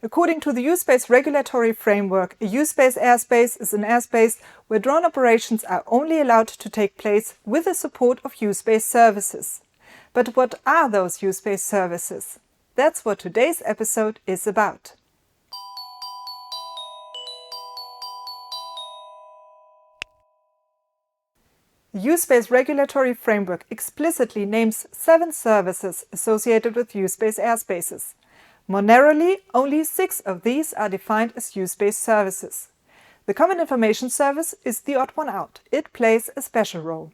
According to the U-Space regulatory framework, a U-Space airspace is an airspace where drone operations are only allowed to take place with the support of U-Space services. But what are those U-Space services? That's what today's episode is about. The U-Space regulatory framework explicitly names 7 services associated with U-Space airspaces. More narrowly, only 6 of these are defined as U-Space services. The Common Information Service is the odd one out. It plays a special role.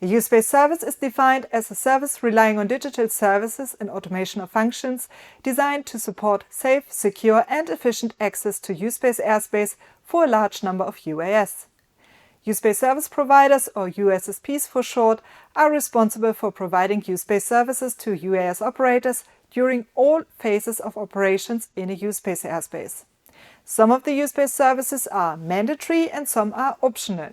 A U-Space service is defined as a service relying on digital services and automation of functions designed to support safe, secure and efficient access to U-Space airspace for a large number of UAS. U-Space service providers, or USSPs for short, are responsible for providing U-Space services to UAS operators during all phases of operations in a U-Space airspace. Some of the U-Space services are mandatory and some are optional.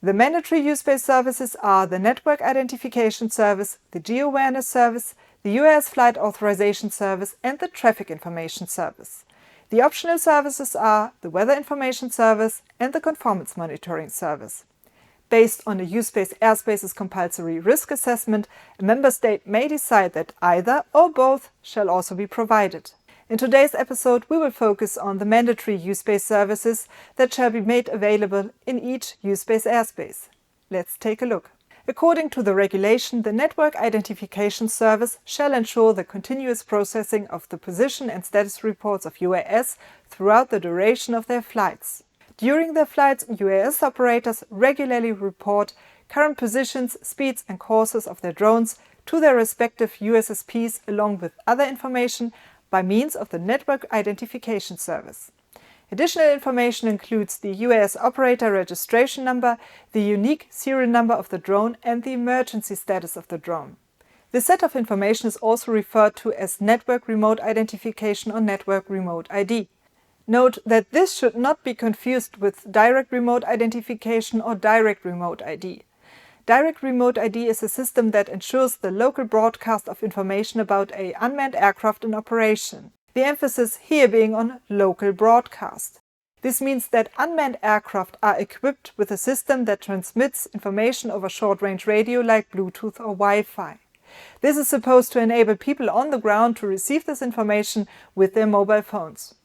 The mandatory U-Space services are the Network Identification Service, the geo-awareness service, the UAS Flight Authorization Service and the Traffic Information Service. The optional services are the Weather Information Service and the Conformance Monitoring Service. Based on a U-Space airspace's compulsory risk assessment, a member state may decide that either or both shall also be provided. In today's episode, we will focus on the mandatory U-Space services that shall be made available in each U-Space airspace. Let's take a look. According to the regulation, the Network Identification Service shall ensure the continuous processing of the position and status reports of UAS throughout the duration of their flights. During their flights, UAS operators regularly report current positions, speeds and courses of their drones to their respective USSPs along with other information by means of the Network Identification Service. Additional information includes the UAS operator registration number, the unique serial number of the drone and the emergency status of the drone. This set of information is also referred to as Network Remote Identification or Network Remote ID. Note that this should not be confused with Direct Remote Identification or Direct Remote ID. Direct Remote ID is a system that ensures the local broadcast of information about an unmanned aircraft in operation. The emphasis here being on local broadcast. This means that unmanned aircraft are equipped with a system that transmits information over short-range radio like Bluetooth or Wi-Fi. This is supposed to enable people on the ground to receive this information with their mobile phones.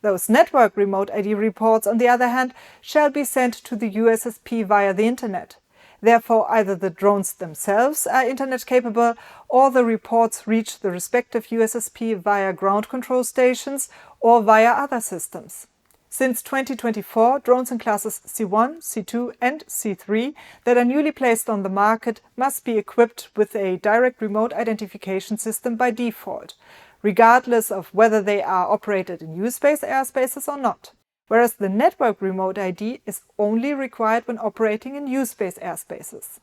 Those Network Remote ID reports, on the other hand, shall be sent to the USSP via the Internet. Therefore, either the drones themselves are Internet-capable or the reports reach the respective USSP via ground control stations or via other systems. Since 2024, drones in classes C1, C2 and C3 that are newly placed on the market must be equipped with a direct remote identification system by default, regardless of whether they are operated in U-Space airspaces or not, whereas the Network Remote ID is only required when operating in U-Space airspaces.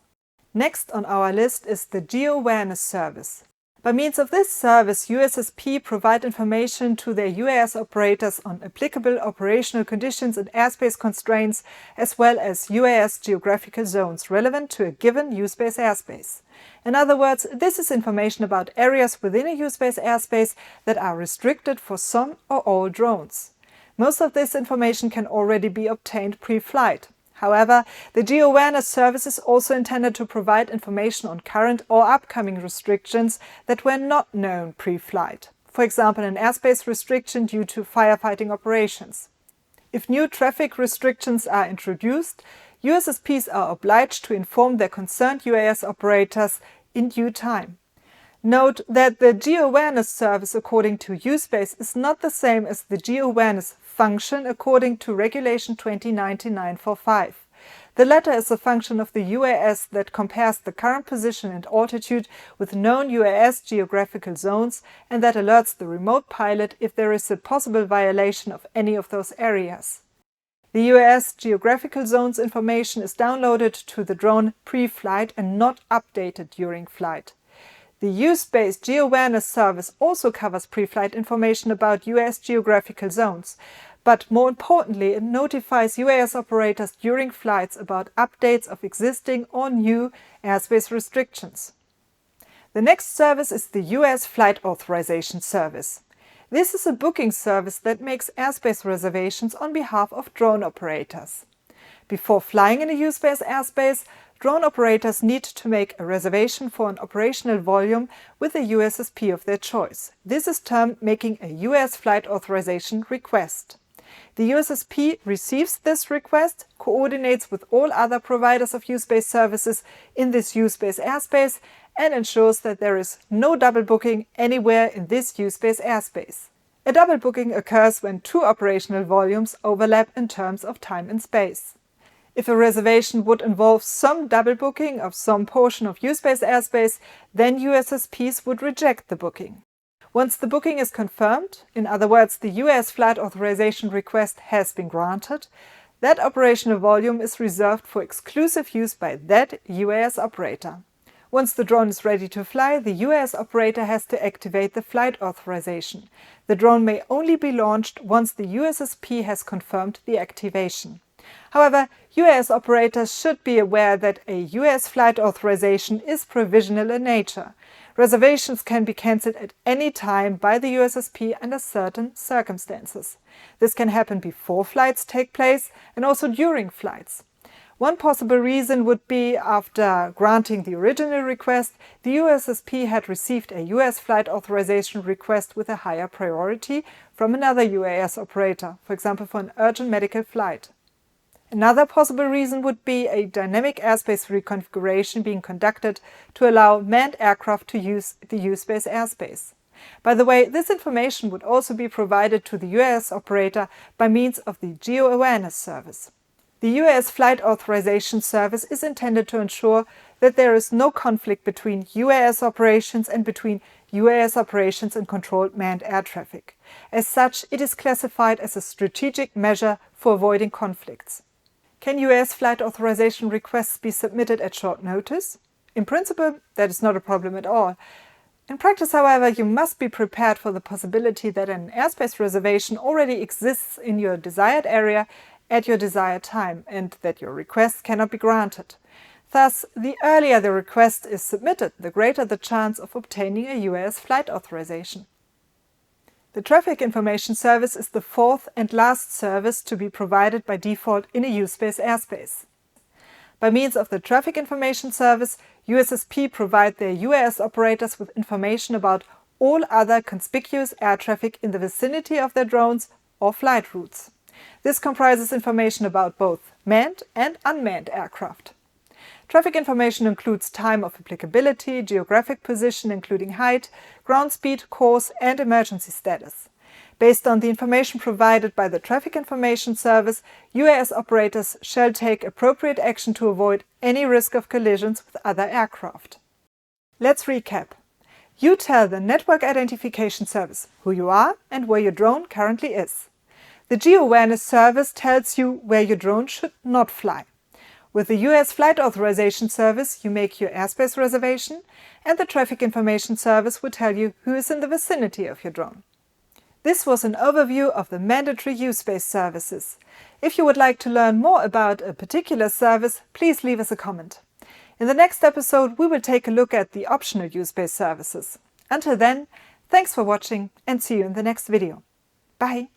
Next on our list is the geo-awareness service. By means of this service, USSP provide information to their UAS operators on applicable operational conditions and airspace constraints, as well as UAS geographical zones relevant to a given U-Space airspace. In other words, this is information about areas within a U-Space airspace that are restricted for some or all drones. Most of this information can already be obtained pre-flight. However, the geo-awareness service is also intended to provide information on current or upcoming restrictions that were not known pre-flight. For example, an airspace restriction due to firefighting operations. If new traffic restrictions are introduced, USSPs are obliged to inform their concerned UAS operators in due time. Note that the geo-awareness service according to U-Space is not the same as the geo-awareness function according to Regulation 2019-945. The latter is a function of the UAS that compares the current position and altitude with known UAS geographical zones and that alerts the remote pilot if there is a possible violation of any of those areas. The UAS geographical zones information is downloaded to the drone pre-flight and not updated during flight. The U-Space geo-awareness service also covers pre-flight information about UAS geographical zones, but more importantly, it notifies UAS operators during flights about updates of existing or new airspace restrictions. The next service is the UAS Flight Authorization Service. This is a booking service that makes airspace reservations on behalf of drone operators. Before flying in a U-Space airspace, drone operators need to make a reservation for an operational volume with a USSP of their choice. This is termed making a US flight authorization request. The USSP receives this request, coordinates with all other providers of U-Space services in this U-Space airspace, and ensures that there is no double booking anywhere in this U-Space airspace. A double booking occurs when two operational volumes overlap in terms of time and space. If a reservation would involve some double booking of some portion of U-Space airspace, then USSPs would reject the booking. Once the booking is confirmed, in other words, the US flight authorization request has been granted, that operational volume is reserved for exclusive use by that UAS operator. Once the drone is ready to fly, the UAS operator has to activate the flight authorization. The drone may only be launched once the USSP has confirmed the activation. However, UAS operators should be aware that a US flight authorization is provisional in nature. Reservations can be cancelled at any time by the USSP under certain circumstances. This can happen before flights take place and also during flights. One possible reason would be after granting the original request, the USSP had received a US flight authorization request with a higher priority from another UAS operator, for example for an urgent medical flight. Another possible reason would be a dynamic airspace reconfiguration being conducted to allow manned aircraft to use the U-Space airspace. By the way, this information would also be provided to the UAS operator by means of the geo-awareness service. The UAS flight authorization service is intended to ensure that there is no conflict between UAS operations and between UAS operations and controlled manned air traffic. As such, it is classified as a strategic measure for avoiding conflicts. Can UAS flight authorization requests be submitted at short notice? In principle, that is not a problem at all. In practice, however, you must be prepared for the possibility that an airspace reservation already exists in your desired area at your desired time and that your request cannot be granted. Thus, the earlier the request is submitted, the greater the chance of obtaining a UAS flight authorization. The Traffic Information Service is the fourth and last service to be provided by default in a U-Space airspace. By means of the Traffic Information Service, USSP provide their UAS operators with information about all other conspicuous air traffic in the vicinity of their drones or flight routes. This comprises information about both manned and unmanned aircraft. Traffic information includes time of applicability, geographic position including height, ground speed, course and emergency status. Based on the information provided by the Traffic Information Service, UAS operators shall take appropriate action to avoid any risk of collisions with other aircraft. Let's recap. You tell the Network Identification Service who you are and where your drone currently is. The geo-awareness service tells you where your drone should not fly. With the US Flight Authorization Service, you make your airspace reservation, and the Traffic Information Service will tell you who is in the vicinity of your drone. This was an overview of the mandatory U-Space services. If you would like to learn more about a particular service, please leave us a comment. In the next episode, we will take a look at the optional U-Space services. Until then, thanks for watching and see you in the next video. Bye!